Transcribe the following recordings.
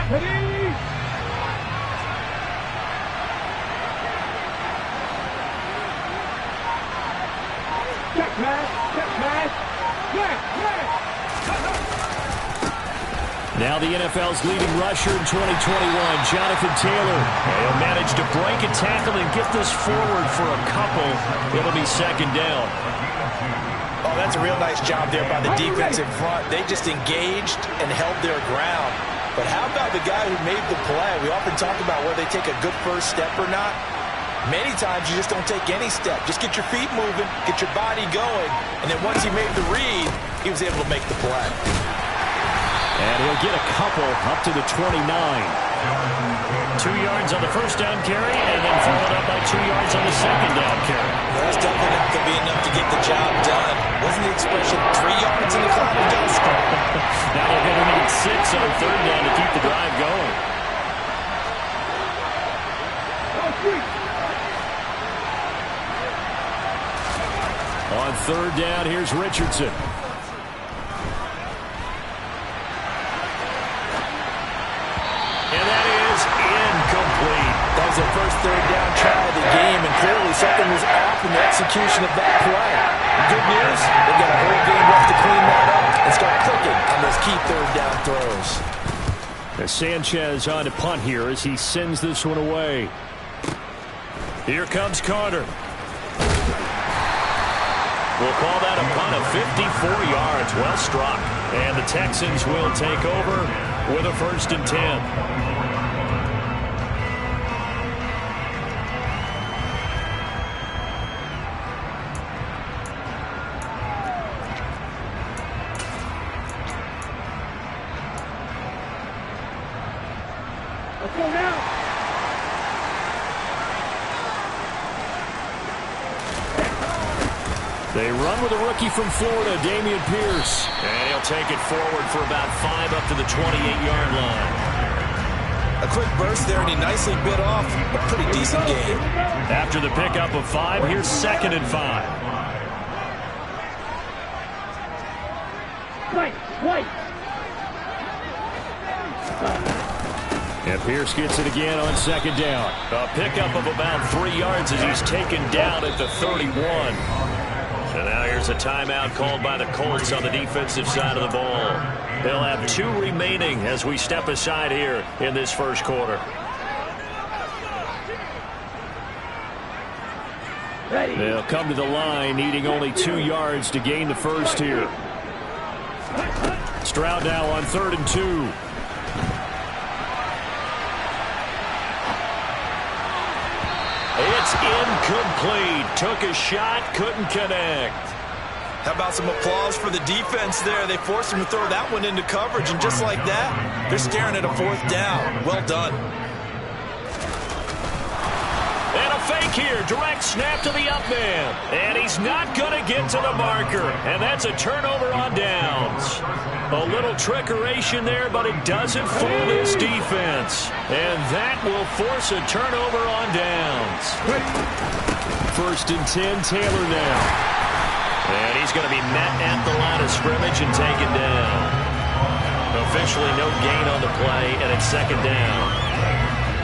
Ready? Check pass. Now the NFL's leading rusher in 2021, Jonathan Taylor. He'll manage to break a tackle and get this forward for a couple. It'll be second down. Oh, that's a real nice job there by the defense in front. They just engaged and held their ground. But how about the guy who made the play? We often talk about whether they take a good first step or not. Many times you just don't take any step. Just get your feet moving, get your body going, and then once he made the read, he was able to make the play. And he'll get a couple up to the 29. 2 yards on the first down carry, and then followed up by 2 yards on the second down carry. That's definitely not going to be enough to get the job done. Wasn't the expression 3 yards in the cloud of dust? Now they're going to need 6 on third down to keep the drive going. On third down, here's Richardson. And that is incomplete. That was their first third down try of the game, and clearly something was off in the execution of that play. Good news, they've got a whole game left to clean that up and start clicking on those key third down throws. As Sanchez on to punt here as he sends this one away. Here comes Carter. We'll call that a punt of 54 yards. Well struck. And the Texans will take over with a 1st and 10. Let's go now. They run with a rookie from Florida, Dameon Pierce. And he'll take it forward for about 5 up to the 28-yard line. A quick burst there, and he nicely bit off a pretty decent game. After the pickup of 5, here's 2nd and 5. White. And Pierce gets it again on 2nd down. A pickup of about 3 yards as he's taken down at the 31. And now here's a timeout called by the Colts on the defensive side of the ball. They'll have 2 remaining as we step aside here in this first quarter. Ready. They'll come to the line needing only 2 yards to gain the first here. Stroud now on 3rd and 2. It's incomplete. Took a shot, couldn't connect. How about some applause for the defense there? They forced him to throw that one into coverage, and just like that, they're staring at a 4th down. Well done. And a fake here. Direct snap to the up man. And he's not going to get to the marker. And that's a turnover on downs. A little trickeration there, but it doesn't fool this defense. And that will force a turnover on downs. 1st and 10, Taylor now. And he's going to be met at the line of scrimmage and taken down. Officially no gain on the play, and it's 2nd down.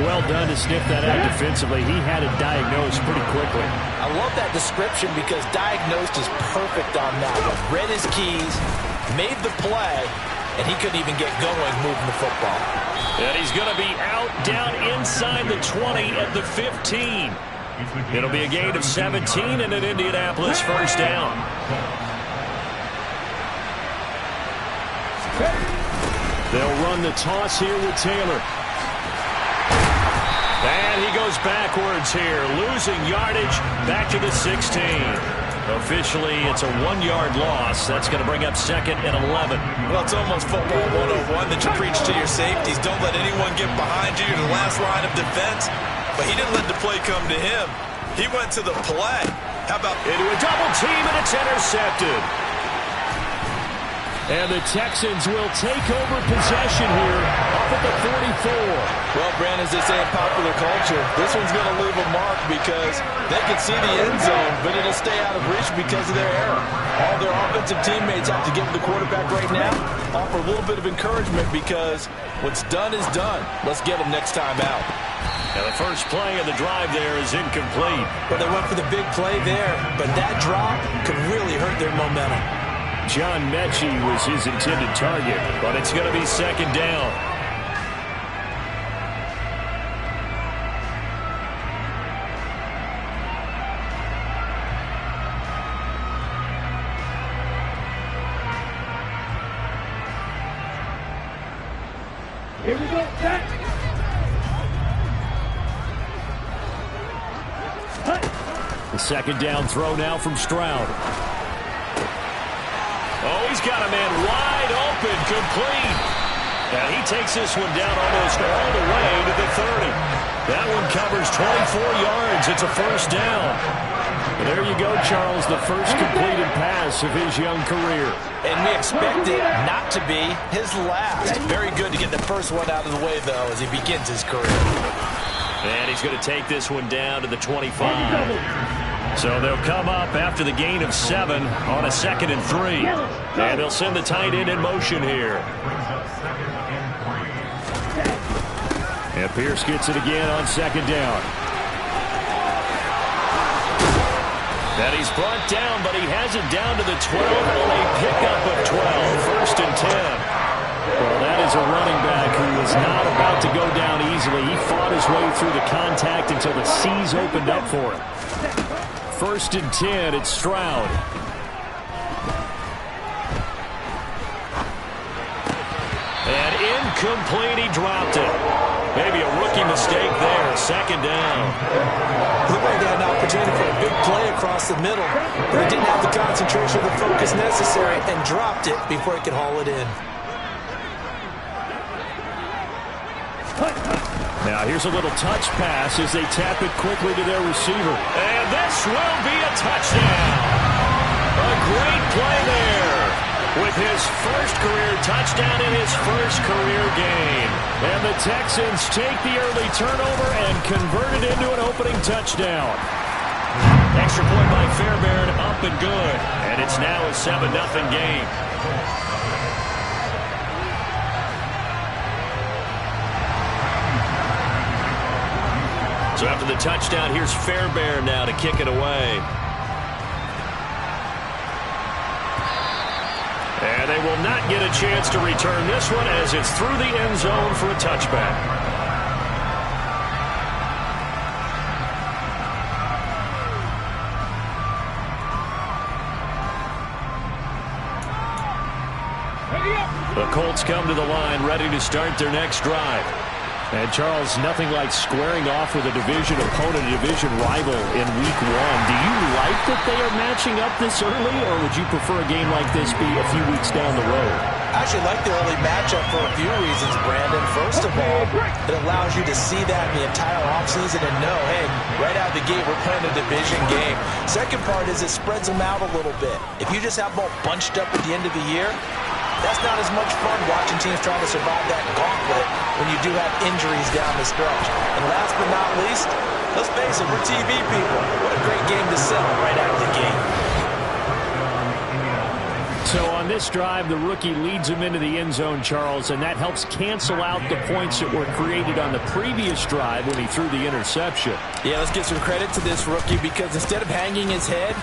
Well done to sniff that out defensively. He had it diagnosed pretty quickly. I love that description because diagnosed is perfect on that one. Read his keys, made the play, and he couldn't even get going moving the football. And he's going to be out down inside the 20 at the 15. It'll be a gain of 17 and an Indianapolis 1st down. They'll run the toss here with Taylor. And he goes backwards here, losing yardage back to the 16. Officially, it's a 1-yard loss. That's going to bring up 2nd and 11. Well, it's almost football 101 that you preach to your safeties. Don't let anyone get behind you. You're the last line of defense. But he didn't let the play come to him. He went to the play. How about into a double team, and it's intercepted. And the Texans will take over possession here up at the 44. Well, Brandon, as they say in popular culture, this one's going to leave a mark because they can see the end zone, but it'll stay out of reach because of their error. All their offensive teammates have to give the quarterback right now, offer a little bit of encouragement because what's done is done. Let's get them next time out. And the first play of the drive there is incomplete. Well, they went for the big play there, but that drop could really hurt their momentum. John Mechie was his intended target, but it's going to be second down. Here we go, Jack. The second down throw now from Stroud. Oh, he's got a man wide open, complete. And he takes this one down almost all the way to the 30. That one covers 24 yards. It's a first down. And there you go, Charles, the first completed pass of his young career. And we expect it not to be his last. Very good to get the first one out of the way, though, as he begins his career. And he's going to take this one down to the 25. So they'll come up after the gain of 7 on a 2nd and 3. And they'll send the tight end in motion here. And Pierce gets it again on 2nd down. And he's brought down, but he has it down to the 12 on a pickup of 12. 1st and 10. Well, that is a running back who is not about to go down easily. He fought his way through the contact until the C's opened up for him. 1st and 10, it's Stroud. And incomplete, he dropped it. Maybe a rookie mistake there, 2nd down. Looked like they had an opportunity for a big play across the middle, but he didn't have the concentration or the focus necessary and dropped it before he could haul it in. Now here's a little touch pass as they tap it quickly to their receiver. And this will be a touchdown. A great play there with his first career touchdown in his first career game. And the Texans take the early turnover and convert it into an opening touchdown. Extra point by Fairbairn, up and good. And it's now a 7-0 game. So after the touchdown, here's Fairbairn now to kick it away. And they will not get a chance to return this one as it's through the end zone for a touchback. The Colts come to the line ready to start their next drive. And, Charles, nothing like squaring off with a division opponent, a division rival in Week 1. Do you like that they are matching up this early, or would you prefer a game like this be a few weeks down the road? I actually like the early matchup for a few reasons, Brandon. First of all, it allows you to see that in the entire offseason and know, hey, right out of the gate, we're playing a division game. Second part is it spreads them out a little bit. If you just have them all bunched up at the end of the year, that's not as much fun watching teams trying to survive that gauntlet when you do have injuries down the stretch. And last but not least, let's face it, we're TV people. What a great game to sell right out of the gate. So on this drive, the rookie leads him into the end zone, Charles, and that helps cancel out the points that were created on the previous drive when he threw the interception. Yeah, let's give some credit to this rookie because instead of hanging his head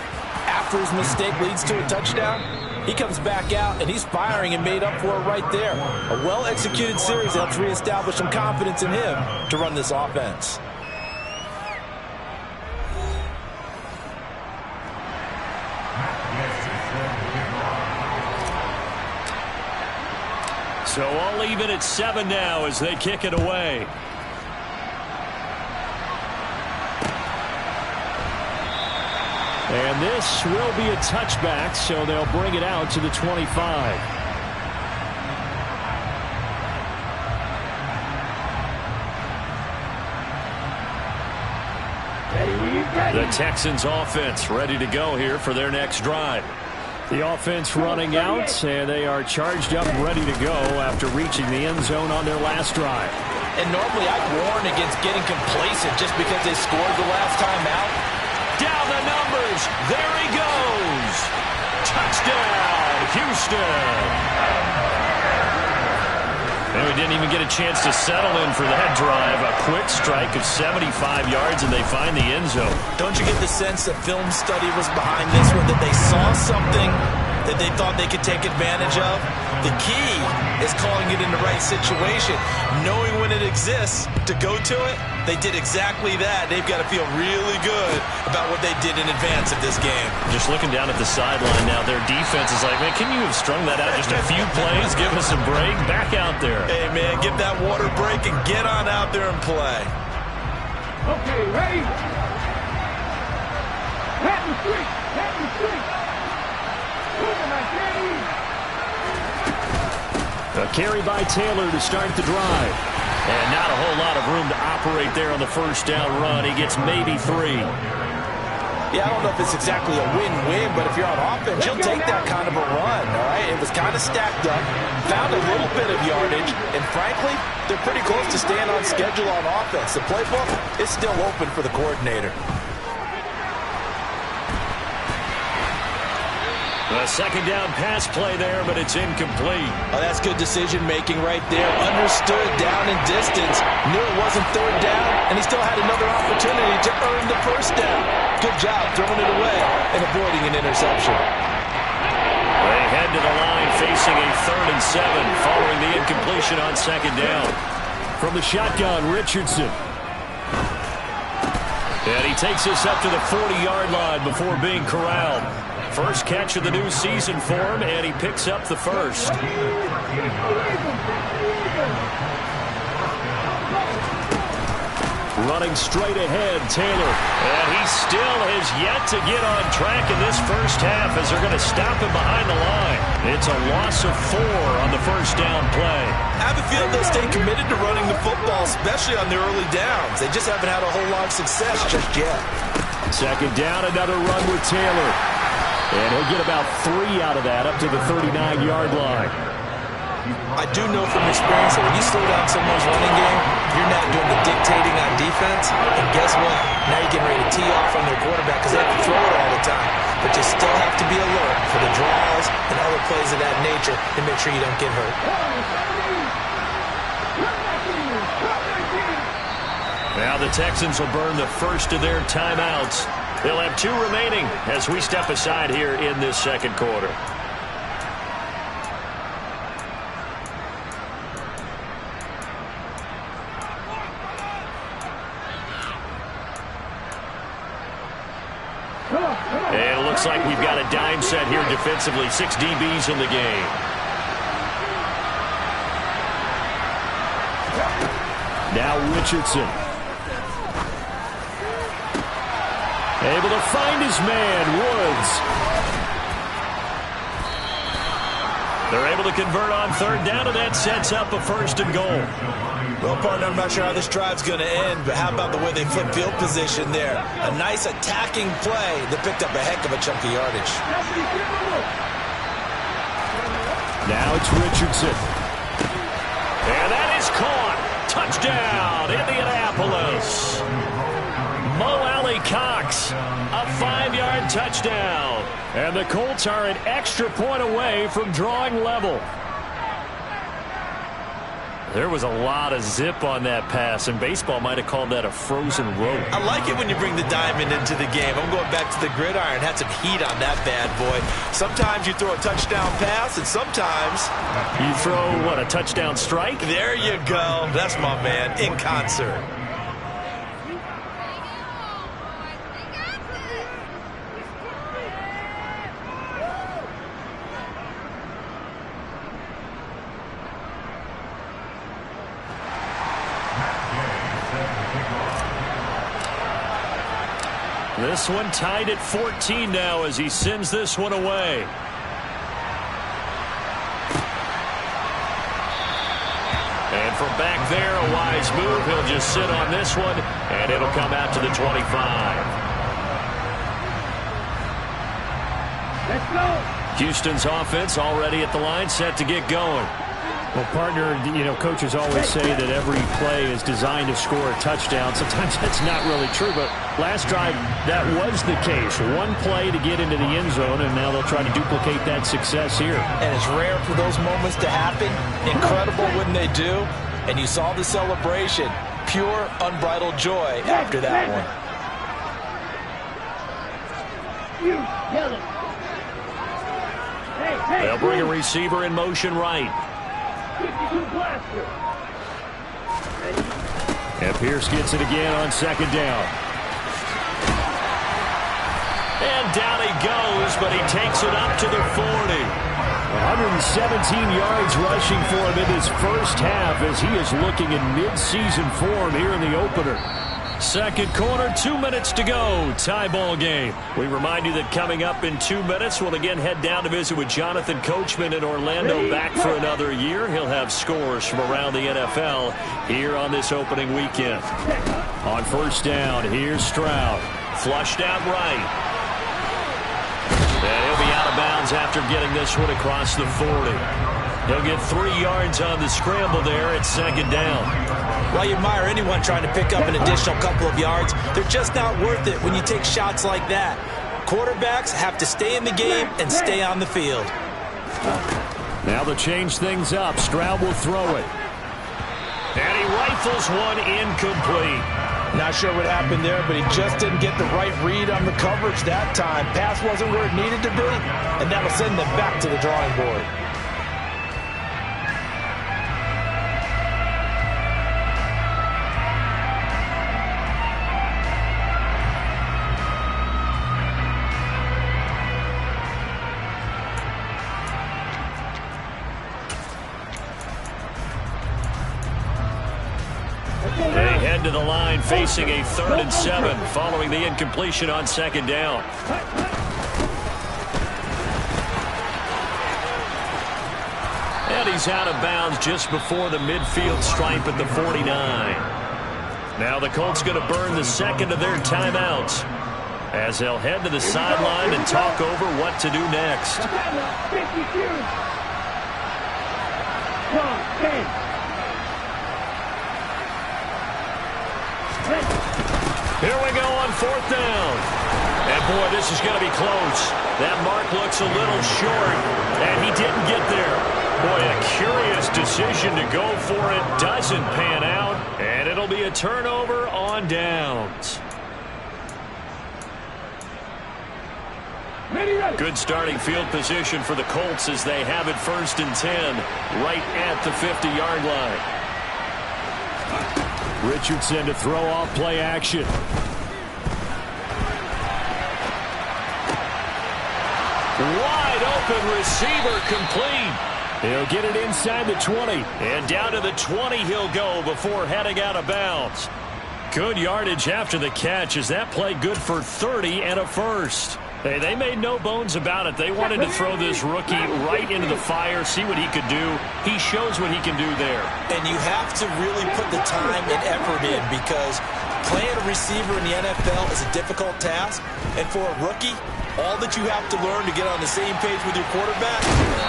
after his mistake leads to a touchdown, he comes back out, and he's firing and made up for it right there. A well-executed series helps reestablish some confidence in him to run this offense. So all even at 7 now as they kick it away. And this will be a touchback, so they'll bring it out to the 25. The Texans offense ready to go here for their next drive. The offense running out, and they are charged up, ready to go after reaching the end zone on their last drive. And normally I'd warn against getting complacent just because they scored the last time out. Down the numbers. There he goes. Touchdown, Houston. And we didn't even get a chance to settle in for that drive. A quick strike of 75 yards, and they find the end zone. Don't you get the sense that film study was behind this one, that they saw something that they thought they could take advantage of? The key is calling it in the right situation, knowing when it exists to go to it. They did exactly that. They've got to feel really good about what they did in advance of this game. Just looking down at the sideline now, their defense is like, man, can you have strung that out just a few plays? Give us a break. Back out there. Hey, man, give that water break and get on out there and play. Okay, ready? Pat the street. Pat the street. Moving like that. A carry by Taylor to start the drive. And not a whole lot of room to operate there on the first down run. He gets maybe 3. Yeah, I don't know if it's exactly a win-win, but if you're on offense, you'll take that kind of a run, all right? It was kind of stacked up, found a little bit of yardage, and frankly, they're pretty close to staying on schedule on offense. The playbook is still open for the coordinator. A second down pass play there, but it's incomplete. Oh, that's good decision-making right there. Understood down and distance. Knew it wasn't third down, and he still had another opportunity to earn the first down. Good job throwing it away and avoiding an interception. They head to the line facing a 3rd and 7 following the incompletion on second down. From the shotgun, Richardson. And he takes us up to the 40-yard line before being corralled. First catch of the new season for him, and he picks up the first. Running straight ahead, Taylor. And he still has yet to get on track in this first half as they're going to stop him behind the line. It's a loss of 4 on the first down play. I have a feeling they'll stay committed to running the football, especially on their early downs. They just haven't had a whole lot of success just yet. Second down, another run with Taylor. And he'll get about 3 out of that, up to the 39-yard line. I do know from experience that when you slow down someone's running game, you're not doing the dictating on defense. And guess what? Now you're getting ready to tee off on their quarterback because they have to throw it all the time. But you still have to be alert for the draws and other plays of that nature to make sure you don't get hurt. Now the Texans will burn the first of their timeouts. They'll have 2 remaining as we step aside here in this second quarter. And it looks like we've got a dime set here defensively. 6 DBs in the game. Now Richardson. Able to find his man, Woods. They're able to convert on third down, and that sets up a 1st and goal. Well, partner, I'm not sure how this drive's going to end, but how about the way they flip field position there? A nice attacking play that picked up a heck of a chunk of yardage. Now it's Richardson. And that is caught. Touchdown, Indianapolis. Mo Alley-Cox, a 5-yard touchdown. And the Colts are an extra point away from drawing level. There was a lot of zip on that pass, and baseball might have called that a frozen rope. I like it when you bring the diamond into the game. I'm going back to the gridiron. Had some heat on that bad boy. Sometimes you throw a touchdown pass, and sometimes you throw, what, a touchdown strike? There you go. That's my man, in concert. This one tied at 14 now as he sends this one away. And from back there, a wise move. He'll just sit on this one, and it'll come out to the 25. Let's go. Houston's offense already at the line, set to get going. Well, partner, coaches always say that every play is designed to score a touchdown. Sometimes that's not really true, but last drive, that was the case. One play to get into the end zone, and now they'll try to duplicate that success here. And it's rare for those moments to happen. Incredible when they do. And you saw the celebration. Pure, unbridled joy after that one. They'll bring a receiver in motion right. And Pierce gets it again on second down. And down he goes, but he takes it up to the 40. 117 yards rushing for him in his first half as he is looking in mid-season form here in the opener. Second quarter, 2 minutes to go. Tie ball game. We remind you that coming up in 2 minutes, we'll again head down to visit with Jonathan Coachman in Orlando, back for another year. He'll have scores from around the NFL here on this opening weekend. On first down, here's Stroud. Flushed out right. And he'll be out of bounds after getting this one across the 40. He'll get 3 yards on the scramble there at second down. Well, you admire anyone trying to pick up an additional couple of yards. They're just not worth it when you take shots like that. Quarterbacks have to stay in the game and stay on the field. Now they'll change things up. Stroud will throw it. And he rifles one incomplete. Not sure what happened there, but he just didn't get the right read on the coverage that time. Pass wasn't where it needed to be, and that'll send them back to the drawing board. They head to the line facing a 3rd and 7 following the incompletion on second down. And he's out of bounds just before the midfield stripe at the 49. Now the Colts going to burn the second of their timeouts as they'll head to the sideline and talk over what to do next. Here we go on 4th down. And boy, this is going to be close. That mark looks a little short, and he didn't get there. Boy, a curious decision to go for it. Doesn't pan out, and it'll be a turnover on downs. Good starting field position for the Colts as they have it 1st and 10 right at the 50-yard line. Richardson to throw off play action. Wide open receiver complete. He'll get it inside the 20. And down to the 20 he'll go before heading out of bounds. Good yardage after the catch. Is that play good for 30 and a first? Hey, they made no bones about it. They wanted to throw this rookie right into the fire, see what he could do. He shows what he can do there. And you have to really put the time and effort in because playing a receiver in the NFL is a difficult task. And for a rookie, all that you have to learn to get on the same page with your quarterback,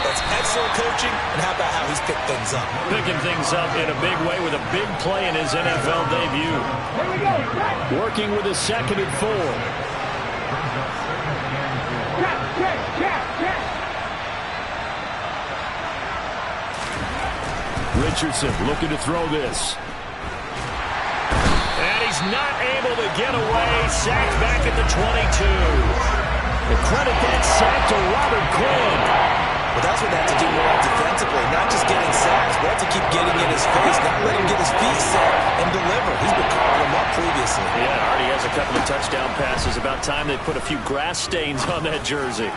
that's excellent coaching. And how about how he's picked things up? Picking things up in a big way with a big play in his NFL debut. Working with a 2nd and 4. Richardson looking to throw this. And he's not able to get away. Sacked back at the 22. And credit that sack to Robert Quinn. But that's what they have to do more defensively, not just getting sacks, but have to keep getting in his face, not let him get his feet set and deliver. He's been calling him up previously. Yeah, already has a couple of touchdown passes. About time they put a few grass stains on that jersey.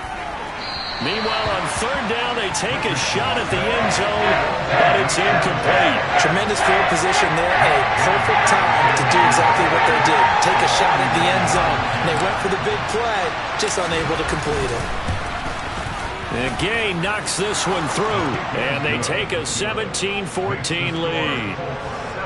Meanwhile, on 3rd down, they take a shot at the end zone, but it's incomplete. Tremendous field position there, and a perfect time to do exactly what they did. Take a shot at the end zone, and they went for the big play, just unable to complete it. And Gay knocks this one through, and they take a 17-14 lead.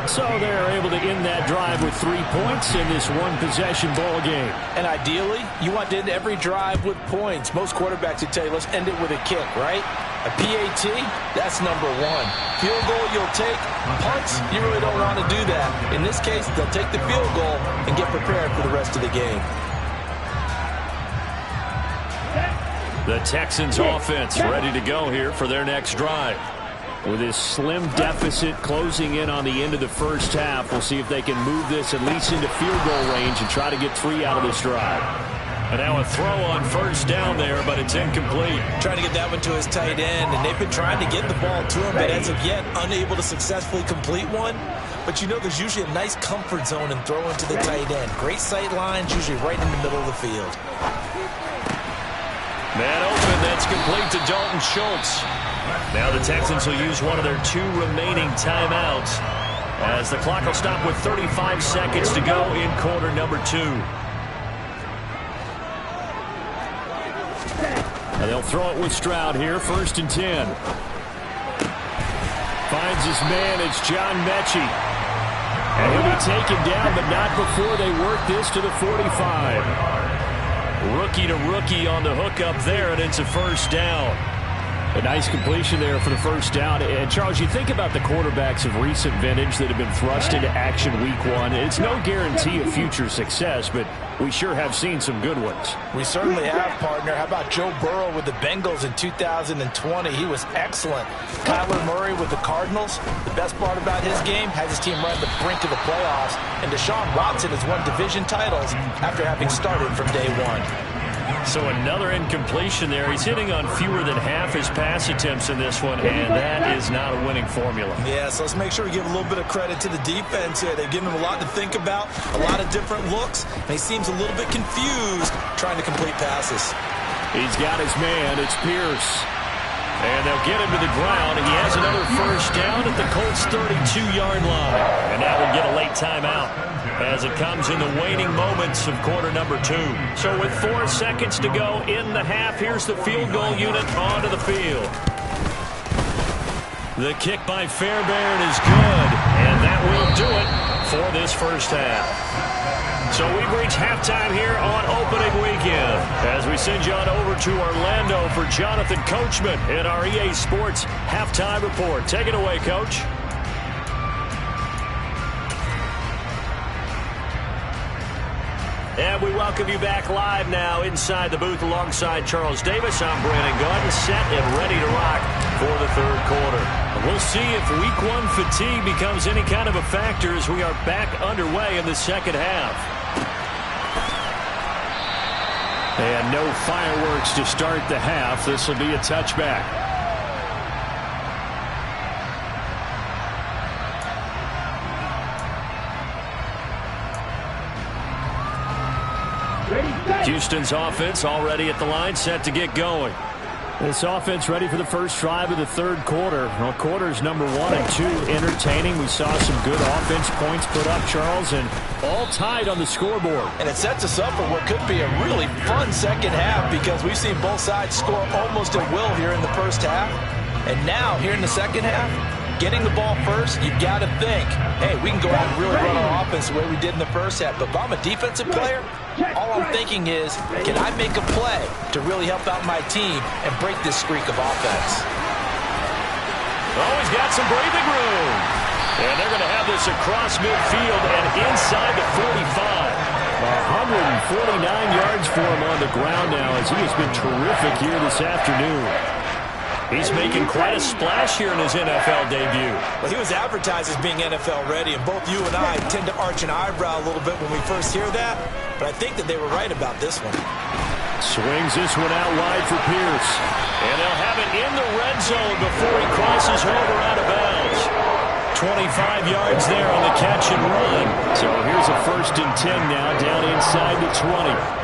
So they're able to end that drive with 3 points in this one-possession ball game. And ideally, you want to end every drive with points. Most quarterbacks would tell you, let's end it with a kick, right? A PAT, that's number one. Field goal you'll take. Punts, you really don't want to do that. In this case, they'll take the field goal and get prepared for the rest of the game. The Texans offense ready to go here for their next drive. With this slim deficit closing in on the end of the first half, we'll see if they can move this at least into field goal range and try to get 3 out of this drive. And now a throw on first down there, but it's incomplete. Trying to get that one to his tight end, and they've been trying to get the ball to him, but as of yet, unable to successfully complete one. But you know there's usually a nice comfort zone in throwing to the tight end. Great sight lines, usually right in the middle of the field. Man open, that's complete to Dalton Schultz. Now the Texans will use one of their 2 remaining timeouts as the clock will stop with 35 seconds to go in quarter number 2. And they'll throw it with Stroud here, 1st and 10. Finds his man, it's John Mechie. And he'll be taken down, but not before they work this to the 45. Rookie to rookie on the hookup there, and it's a first down. A nice completion there for the first down. And, Charles, you think about the quarterbacks of recent vintage that have been thrust into action week 1. It's no guarantee of future success, but we sure have seen some good ones. We certainly have, partner. How about Joe Burrow with the Bengals in 2020? He was excellent. Kyler Murray with the Cardinals. The best part about his game, has his team right at the brink of the playoffs. And Deshaun Watson has won division titles after having started from day 1. So another incompletion there. He's hitting on fewer than half his pass attempts in this one, and that is not a winning formula. Yeah, so let's make sure we give a little bit of credit to the defense here. They've given him a lot to think about, a lot of different looks, and he seems a little bit confused trying to complete passes. He's got his man. It's Pierce. And they'll get him to the ground. He has another first down at the Colts' 32-yard line. And that will get a late timeout as it comes in the waning moments of quarter number 2. So with 4 seconds to go in the half, here's the field goal unit onto the field. The kick by Fairbairn is good, and that will do it for this first half. So we've reached halftime here on opening weekend as we send you on over to Orlando for Jonathan Coachman in our EA Sports Halftime Report. Take it away, Coach. And we welcome you back live now inside the booth alongside Charles Davis. I'm Brandon Gaudin, set and ready to rock for the third quarter. We'll see if week 1 fatigue becomes any kind of a factor as we are back underway in the second half. And no fireworks to start the half. This will be a touchback. Houston's offense already at the line, set to get going. This offense ready for the first drive of the third quarter. Well, quarters number 1 and 2 entertaining. We saw some good offense points put up, Charles, and all tied on the scoreboard. And it sets us up for what could be a really fun second half because we've seen both sides score almost at will here in the first half. And now, here in the second half, getting the ball first, you've got to think, hey, we can go out and really run our offense the way we did in the first half. But if I'm a defensive player, all I'm thinking is, can I make a play to really help out my team and break this streak of offense? Oh, he's got some breathing room. And they're going to have this across midfield and inside the 45. 149 yards for him on the ground now as he has been terrific here this afternoon. He's making quite a splash here in his NFL debut. Well, he was advertised as being NFL ready, and both you and I tend to arch an eyebrow a little bit when we first hear that, but I think that they were right about this one. Swings this one out wide for Pierce. And they'll have it in the red zone before he crosses over out of bounds. 25 yards there on the catch and run. So here's a 1st and 10 now down inside the 20.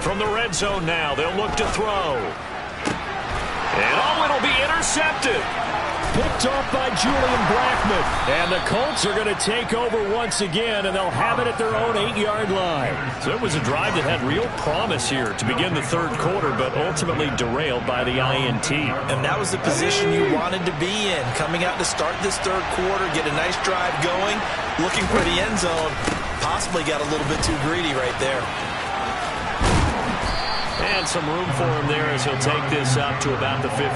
From the red zone now, they'll look to throw. And it'll be intercepted. Picked off by Julian Blackmon. And the Colts are going to take over once again, and they'll have it at their own 8-yard line. So it was a drive that had real promise here to begin the third quarter, but ultimately derailed by the INT. And that was the position you wanted to be in. Coming out to start this third quarter, get a nice drive going, looking for the end zone. Possibly got a little bit too greedy right there. And some room for him there as he'll take this up to about the 15.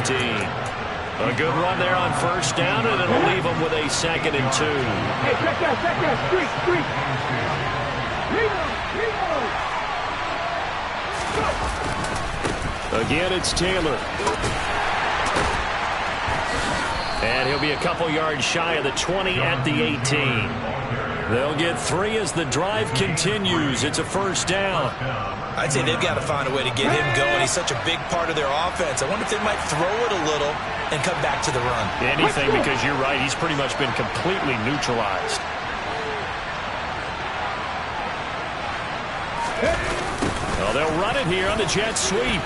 A good run there on first down, and it'll leave him with a 2nd and 2. Hey, check that, streak. Again, it's Taylor. And he'll be a couple yards shy of the 20 at the 18. They'll get 3 as the drive continues. It's a first down. I'd say they've got to find a way to get him going. He's such a big part of their offense. I wonder if they might throw it a little and come back to the run. Anything, because you're right. He's pretty much been completely neutralized. Well, they'll run it here on the jet sweep.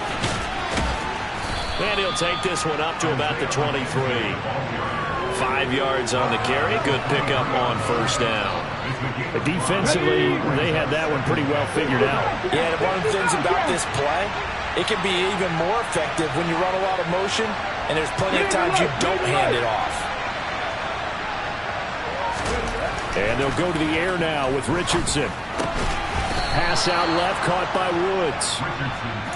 And he'll take this one up to about the 23. 5 yards on the carry. Good pickup on first down. Defensively, they had that one pretty well figured out. Yeah, and one of the things about this play, it can be even more effective when you run a lot of motion, and there's plenty of times you don't hand it off. And they'll go to the air now with Richardson. Pass out left, caught by Woods.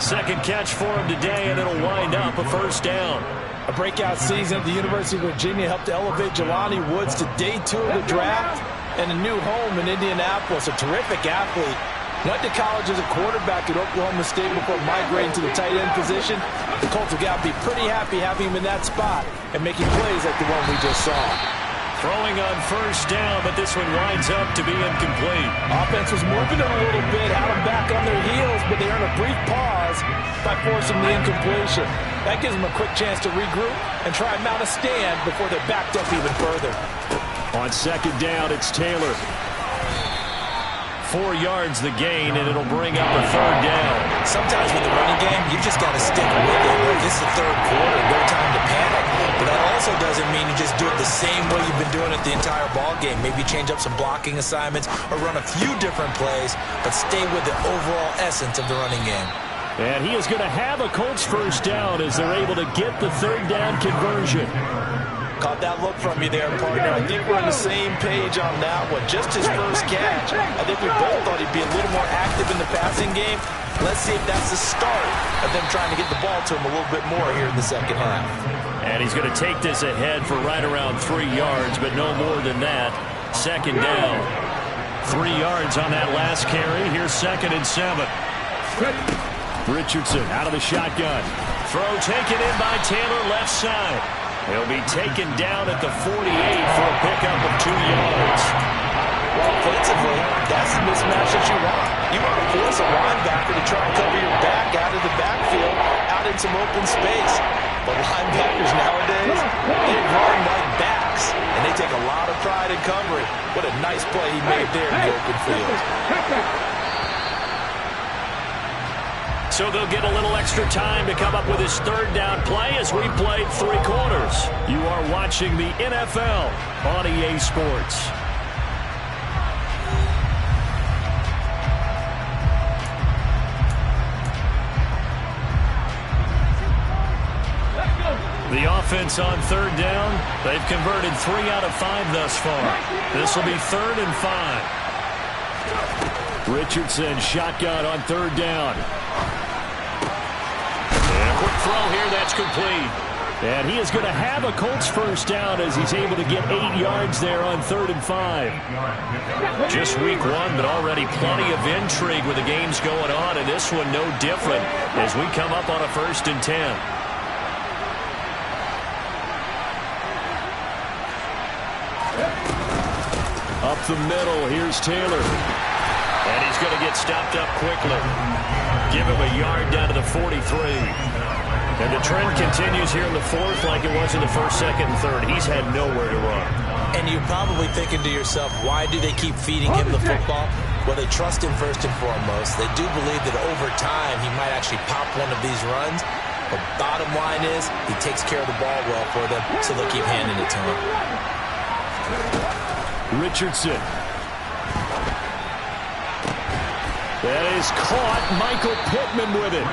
Second catch for him today, and it'll wind up a first down. A breakout season at the University of Virginia helped elevate Jelani Woods to day 2 of the draft and a new home in Indianapolis. A terrific athlete. Went to college as a quarterback at Oklahoma State before migrating to the tight end position. The Colts have got to be pretty happy having him in that spot and making plays like the one we just saw. Throwing on first down, but this one winds up to be incomplete. Offense was moving it a little bit, had them back on their heels, but they earned a brief pause by forcing the incompletion. That gives them a quick chance to regroup and try and mount a stand before they're backed up even further. On second down, it's Taylor. 4 yards the gain, and it'll bring up a third down. Sometimes with the running game, you just got to stick with it. This is the third quarter, no time to panic. But that also doesn't mean you just do it the same way you've been doing it the entire ball game. Maybe change up some blocking assignments or run a few different plays, but stay with the overall essence of the running game. And he is going to have a Colts first down as they're able to get the third down conversion. Caught that look from you there, partner. I think we're on the same page on that one. Just his first catch. I think we both thought he'd be a little more active in the passing game. Let's see if that's the start of them trying to get the ball to him a little bit more here in the second half. And he's going to take this ahead for right around 3 yards, but no more than that. Second down. 3 yards on that last carry. Here's 2nd and 7. Richardson out of the shotgun. Throw taken in by Taylor, left side. He'll be taken down at the 48 for a pickup of 2 yards. Well, offensively, that's the mismatch that you want. You want to force a linebacker to try and cover your back out of the backfield, out in some open space. But linebackers nowadays, they run like backs, and they take a lot of pride in covering. What a nice play he made there in the open field. So they'll get a little extra time to come up with his third down play as we played 3 quarters. You are watching the NFL on EA Sports. The offense on third down, they've converted 3 out of 5 thus far. This will be 3rd and 5. Richardson shotgun on third down. Quick throw here, that's complete. And he is going to have a Colts first down as he's able to get 8 yards there on 3rd and 5. Just week 1, but already plenty of intrigue with the games going on, and this one no different as we come up on a 1st and 10. Up the middle, here's Taylor. And he's going to get stopped up quickly. Give him a yard down to the 43. And the trend continues here in the 4th like it was in the 1st, 2nd, and 3rd. He's had nowhere to run. And you're probably thinking to yourself, why do they keep feeding him the football? Well, they trust him first and foremost. They do believe that over time he might actually pop one of these runs. But bottom line is, he takes care of the ball well for them, so they'll keep handing it to him. Richardson. That is caught. Michael Pittman with it.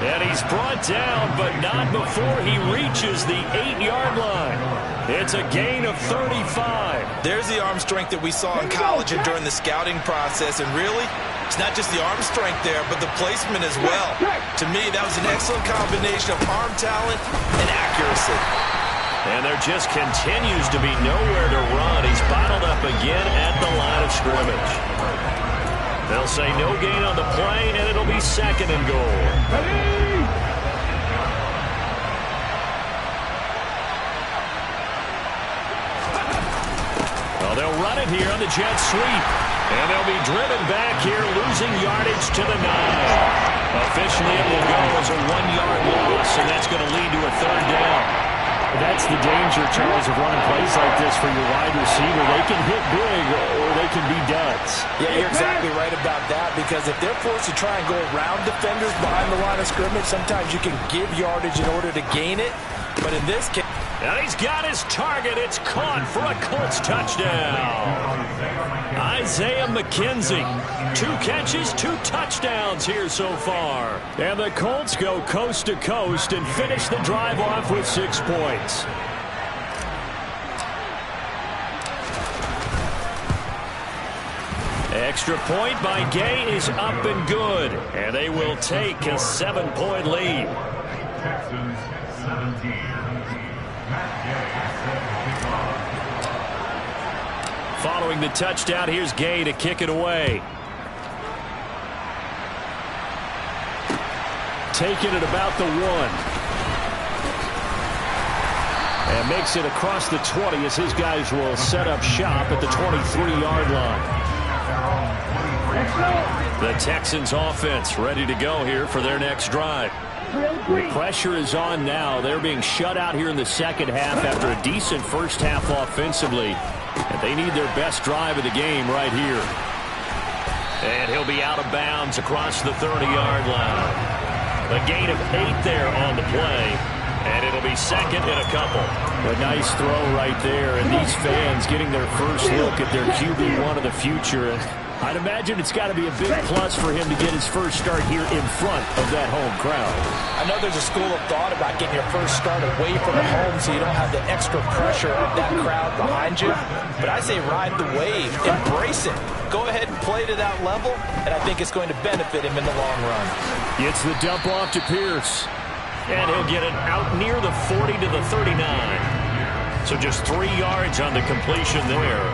And he's brought down, but not before he reaches the 8-yard line. It's a gain of 35. There's the arm strength that we saw in college and during the scouting process. And really, it's not just the arm strength there, but the placement as well. To me, that was an excellent combination of arm talent and accuracy. And there just continues to be nowhere to run. He's bottled up again at the line of scrimmage. They'll say no gain on the play, and it'll be 2nd and goal. Well, they'll run it here on the jet sweep. And they'll be driven back here, losing yardage to the 9. Officially, it will go as a 1-yard loss, and that's going to lead to a 3rd down. That's the danger, Charles, of running plays like this for your wide receiver. They can hit big or they can be duds. Yeah, you're exactly right about that, because if they're forced to try and go around defenders behind the line of scrimmage, sometimes you can give yardage in order to gain it. But in this case... And he's got his target. It's caught for a Colts touchdown. Isaiah McKenzie. 2 catches, 2 touchdowns here so far. And the Colts go coast to coast and finish the drive off with 6 points. Extra point by Gay is up and good. And they will take a 7-point lead. Texans 17. Following the touchdown, here's Gay to kick it away. Taking it about the 1. And makes it across the 20 as his guys will set up shop at the 23-yard line. The Texans offense ready to go here for their next drive. The pressure is on now. They're being shut out here in the second half after a decent first half offensively. And they need their best drive of the game right here. And he'll be out of bounds across the 30-yard line. A gain of 8 there on the play. And it'll be 2nd and a couple. A nice throw right there. And these fans getting their first look at their QB1 of the future. I'd imagine it's got to be a big plus for him to get his first start here in front of that home crowd. I know there's a school of thought about getting your first start away from home so you don't have the extra pressure of that crowd behind you. But I say ride the wave. Embrace it. Go ahead and play to that level, and I think it's going to benefit him in the long run. It's the dump off to Pierce. And he'll get it out near the 40 to the 39. So just 3 yards on the completion there.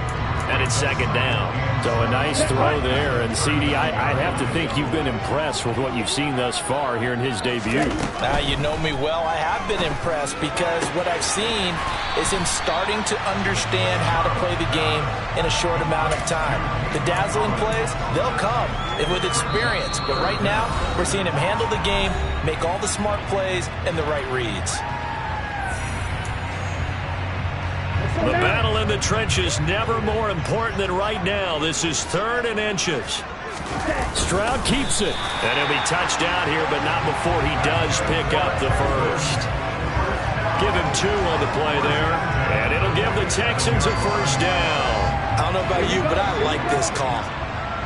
And it's 2nd down. So a nice throw there. And, CD, I'd have to think you've been impressed with what you've seen thus far here in his debut. You know me well. I have been impressed because what I've seen is him starting to understand how to play the game in a short amount of time. The dazzling plays, they'll come with experience. But right now, we're seeing him handle the game, make all the smart plays, and the right reads. The battle in the trenches never more important than right now. This is 3rd and inches. Stroud keeps it. And he'll be touched down here, but not before he does pick up the first. Give him 2 on the play there. And it'll give the Texans a first down. I don't know about you, but I like this call.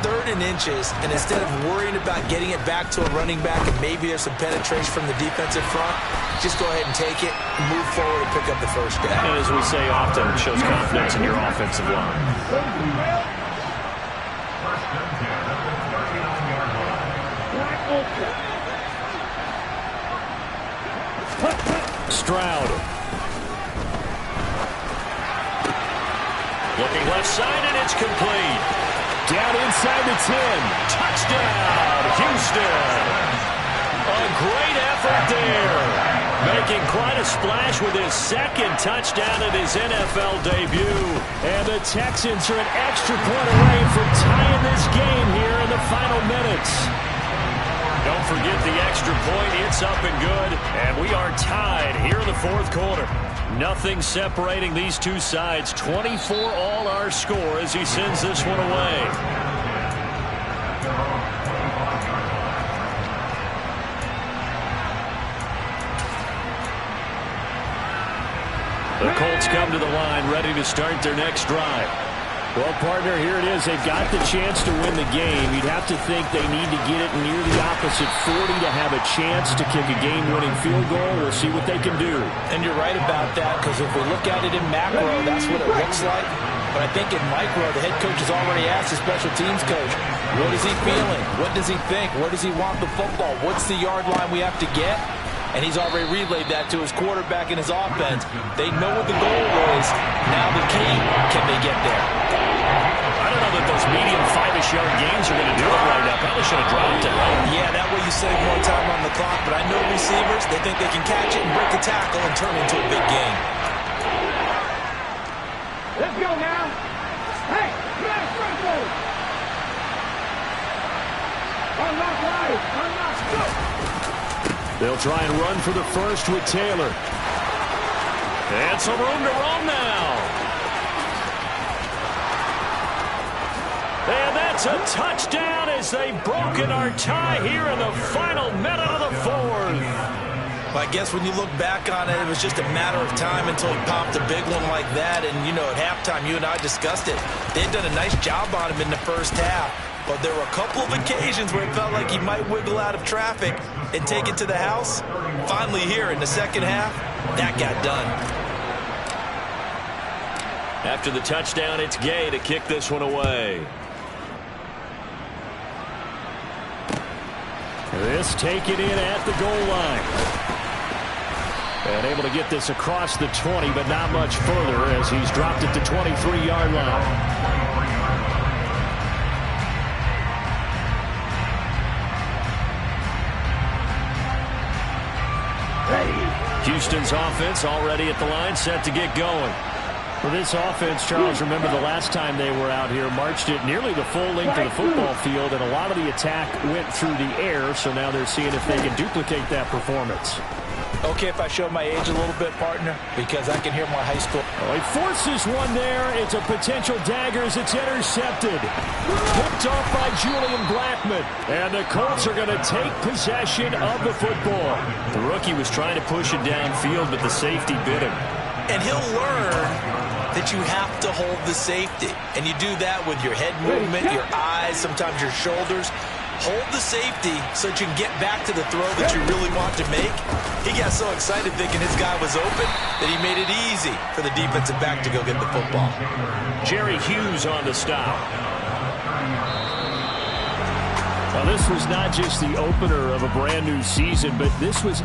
3rd and inches, and instead of worrying about getting it back to a running back and maybe there's some penetration from the defensive front, just go ahead and take it, move forward, and pick up the first down. And as we say often, it shows confidence in your offensive line. Stroud. Looking left side, and it's complete. Down inside the 10. Touchdown, Houston. A great effort there. Making quite a splash with his 2nd touchdown in his NFL debut. And the Texans are an extra point away from tying this game here in the final minutes. Don't forget the extra point. It's up and good. And we are tied here in the 4th quarter. Nothing separating these two sides. 24 all our score as he sends this one away. The Colts come to the line ready to start their next drive. Well, partner, here it is. They've got the chance to win the game. You'd have to think they need to get it near the opposite 40 to have a chance to kick a game-winning field goal. We'll see what they can do. And you're right about that, because if we look at it in macro, that's what it looks like. But I think in micro, the head coach has already asked the special teams coach, what is he feeling? What does he think? Where does he want the football? What's the yard line we have to get? And he's already relayed that to his quarterback and his offense. They know what the goal is. Now the key, can they get there? I don't know that those medium 5-ish yard gains are going to do it right now. Probably should have dropped it. Yeah, that way you save more time on the clock. But I know receivers, they think they can catch it and break the tackle and turn it into a big game. Let's go now. Hey, man, front row. Unlock wide. Unlock, go. They'll try and run for the first with Taylor. And some room to roam now. And that's a touchdown as they've broken our tie here in the final minute of the fourth. Well, I guess when you look back on it, it was just a matter of time until he popped a big one like that. And, you know, at halftime, you and I discussed it. They had done a nice job on him in the first half. But there were a couple of occasions where it felt like he might wiggle out of traffic and take it to the house. Finally here in the second half, that got done. After the touchdown, it's Gay to kick this one away. This taken in at the goal line. And able to get this across the 20, but not much further as he's dropped it to 23-yard line. Houston's offense already at the line, set to get going. For this offense, Charles, remember the last time they were out here, marched it nearly the full length of the football field, and a lot of the attack went through the air, so now they're seeing if they can duplicate that performance. Okay, if I show my age a little bit, partner, because I can hear my high school. Oh, he forces one there. It's a potential dagger as it's intercepted. Picked off by Julian Blackmon. And the Colts are going to take possession of the football. The rookie was trying to push it downfield, but the safety bit him. And he'll learn that you have to hold the safety. And you do that with your head movement, your eyes, sometimes your shoulders. Hold the safety so that you can get back to the throw that you really want to make. He got so excited thinking his guy was open that he made it easy for the defensive back to go get the football. Jerry Hughes on the stop. Well, this was not just the opener of a brand new season, but this was